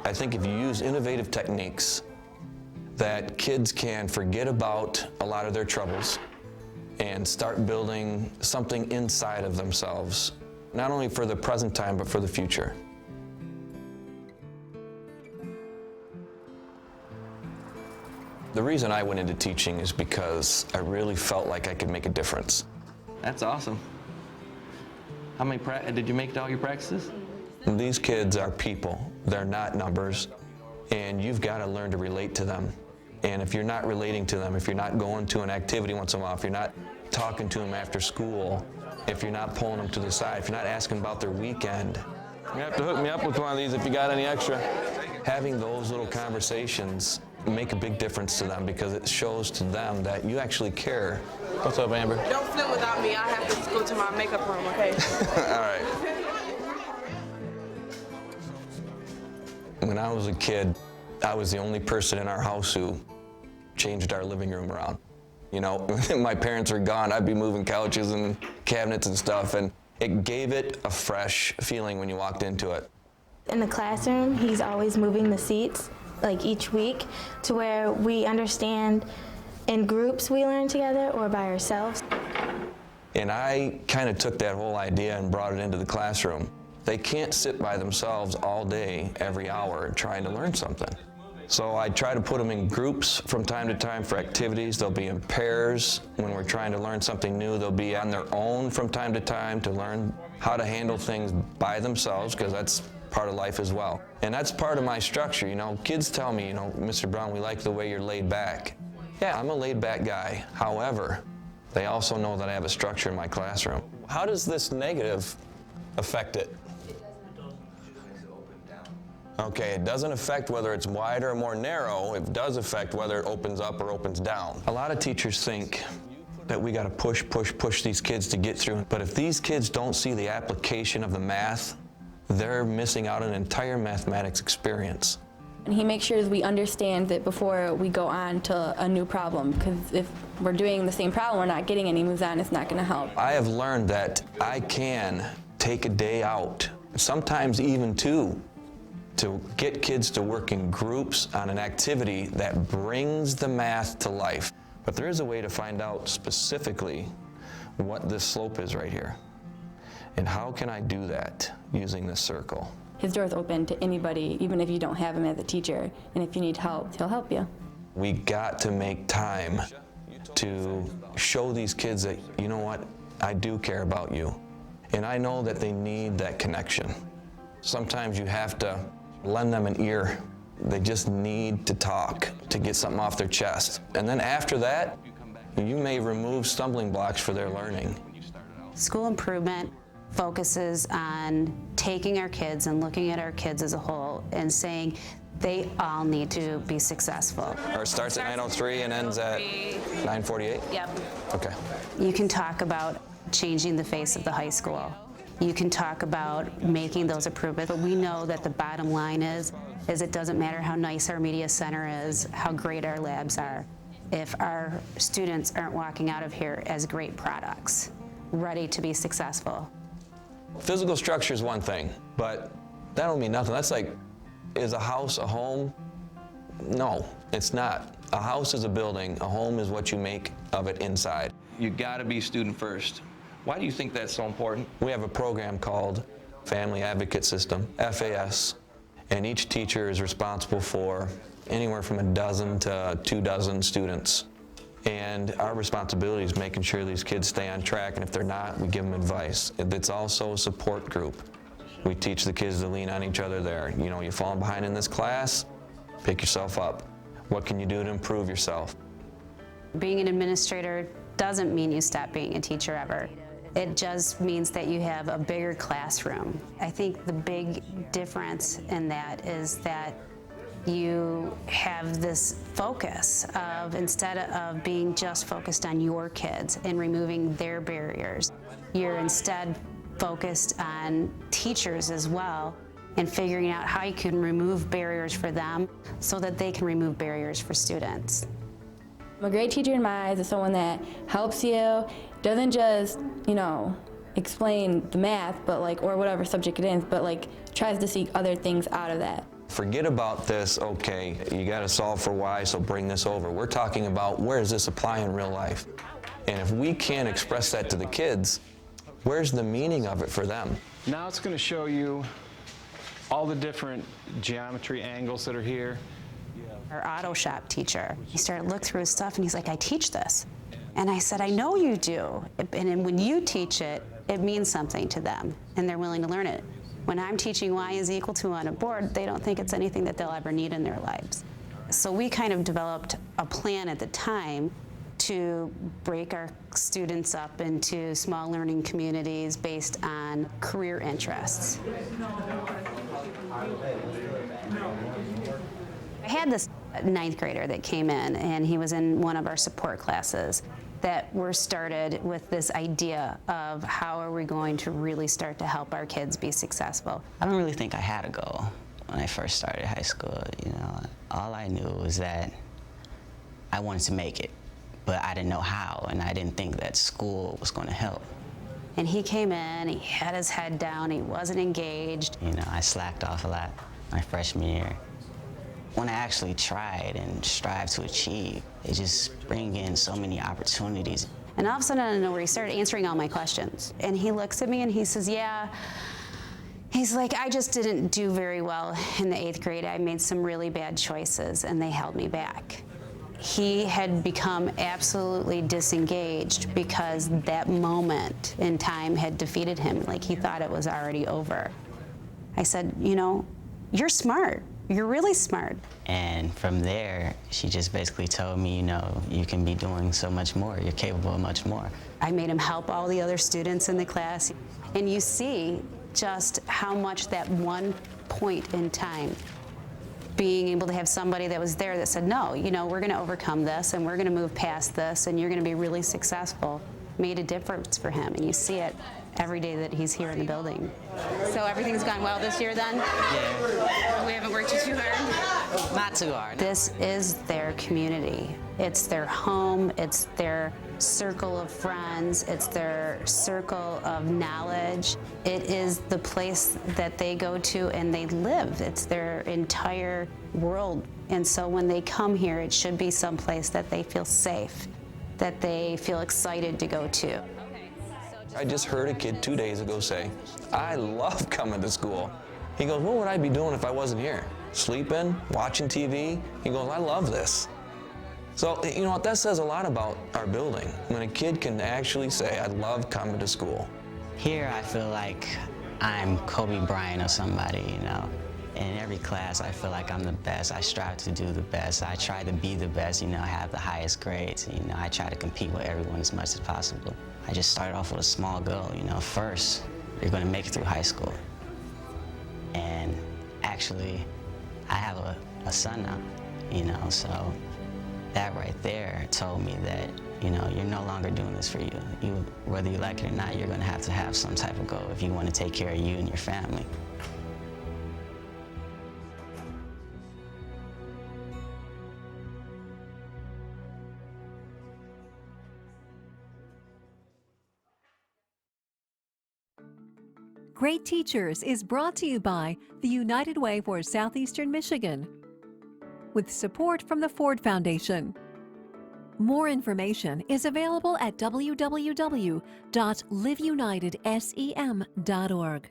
I think if you use innovative techniques, that kids can forget about a lot of their troubles and start building something inside of themselves, not only for the present time, but for the future. The reason I went into teaching is because I really felt like I could make a difference. That's awesome. How many did you make it all your practices? These kids are people. They're not numbers, and you've got to learn to relate to them. And if you're not relating to them, if you're not going to an activity once in a while, if you're not talking to them after school, if you're not pulling them to the side, if you're not asking about their weekend, you have to hook me up with one of these if you got any extra. Having those little conversations make a big difference to them because it shows to them that you actually care. What's up, Amber? Don't film without me. I have to go to my makeup room, okay? All right. When I was a kid, I was the only person in our house who changed our living room around. You know, when my parents were gone, I'd be moving couches and cabinets and stuff, and it gave it a fresh feeling when you walked into it. In the classroom, he's always moving the seats, like each week, to where we understand in groups we learn together or by ourselves. And I kind of took that whole idea and brought it into the classroom. They can't sit by themselves all day, every hour, trying to learn something. So I try to put them in groups from time to time for activities. They'll be in pairs when we're trying to learn something new. They'll be on their own from time to time to learn how to handle things by themselves, because that's part of life as well. And that's part of my structure. You know, kids tell me, you know, Mr. Brown, we like the way you're laid back. Yeah, I'm a laid back guy. However, they also know that I have a structure in my classroom. How does this negative affect it? Okay, it doesn't affect whether it's wider or more narrow. It does affect whether it opens up or opens down. A lot of teachers think that we got to push these kids to get through. But if these kids don't see the application of the math, they're missing out on an entire mathematics experience. And he makes sure we understand that before we go on to a new problem, because if we're doing the same problem, we're not getting any moves on, it's not going to help. I have learned that I can take a day out, sometimes even two, to get kids to work in groups on an activity that brings the math to life. But there is a way to find out specifically what this slope is right here. And how can I do that using this circle? His door's open to anybody, even if you don't have him as a teacher. And if you need help, he'll help you. We got to make time to show these kids that, you know what, I do care about you. And I know that they need that connection. Sometimes you have to lend them an ear. They just need to talk to get something off their chest. And then after that, you may remove stumbling blocks for their learning. School improvement focuses on taking our kids and looking at our kids as a whole and saying they all need to be successful. Or it starts at 9:03 and ends at 9:48? Yep. Okay. You can talk about changing the face of the high school. You can talk about making those improvements, but we know that the bottom line is it doesn't matter how nice our media center is, how great our labs are, if our students aren't walking out of here as great products, ready to be successful. Physical structure is one thing, but that don't mean nothing. That's like, is a house a home? No, it's not. A house is a building. A home is what you make of it inside. You gotta be student first. Why do you think that's so important? We have a program called Family Advocate System, FAS, and each teacher is responsible for anywhere from a dozen to 24 students. And our responsibility is making sure these kids stay on track, and if they're not, we give them advice. It's also a support group. We teach the kids to lean on each other there. You know, you're falling behind in this class, pick yourself up. What can you do to improve yourself? Being an administrator doesn't mean you stop being a teacher ever. It just means that you have a bigger classroom. I think the big difference in that is that you have this focus of, instead of being just focused on your kids and removing their barriers, you're instead focused on teachers as well and figuring out how you can remove barriers for them so that they can remove barriers for students. A great teacher in my eyes is someone that helps you, doesn't just, you know, explain the math, but like, or whatever subject it is, but like tries to seek other things out of that. Forget about this, okay, you got to solve for why, so bring this over. We're talking about where does this apply in real life? And if we can't express that to the kids, where's the meaning of it for them? Now it's going to show you all the different geometry angles that are here. Our auto shop teacher, he started to look through his stuff and he's like, I teach this. And I said, I know you do. And when you teach it, it means something to them and they're willing to learn it. When I'm teaching y is equal to on a board, they don't think it's anything that they'll ever need in their lives. So we kind of developed a plan at the time to break our students up into small learning communities based on career interests. I had this 9th grader that came in, and he was in one of our support classes that were started with this idea of how are we going to really start to help our kids be successful. I don't really think I had a goal when I first started high school. You know, all I knew was that I wanted to make it, but I didn't know how, and I didn't think that school was going to help. And he came in, he had his head down, he wasn't engaged. You know, I slacked off a lot my freshman year. When I actually tried and strived to achieve, it just bring in so many opportunities. And all of a sudden, out of nowhere, he started answering all my questions. And he looks at me and he says, yeah, he's like, I just didn't do very well in the 8th grade. I made some really bad choices and they held me back. He had become absolutely disengaged because that moment in time had defeated him. Like he thought it was already over. I said, you know, you're smart. You're really smart. And from there, she just basically told me, you know, you can be doing so much more. You're capable of much more. I made him help all the other students in the class. And you see just how much that one point in time, being able to have somebody that was there that said, no, you know, we're going to overcome this and we're going to move past this and you're going to be really successful, made a difference for him. And you see it every day that he's here in the building. So everything's gone well this year then? Yeah. We haven't worked too hard? Not too hard. This is their community. It's their home, it's their circle of friends, it's their circle of knowledge. It is the place that they go to and they live. It's their entire world. And so when they come here, it should be someplace that they feel safe, that they feel excited to go to. I just heard a kid 2 days ago say, I love coming to school. He goes, what would I be doing if I wasn't here? Sleeping, watching TV? He goes, I love this. So, you know what, that says a lot about our building, when a kid can actually say, I love coming to school. Here, I feel like I'm Kobe Bryant or somebody, you know. In every class, I feel like I'm the best. I strive to do the best. I try to be the best, you know, have the highest grades. You know, I try to compete with everyone as much as possible. I just started off with a small goal, you know. First, you're going to make it through high school. And actually, I have a son now, you know, so that right there told me that, you know, you're no longer doing this for you. Whether you like it or not, you're going to have some type of goal if you want to take care of you and your family. Great Teachers is brought to you by the United Way for Southeastern Michigan, with support from the Ford Foundation. More information is available at www.liveunitedsem.org.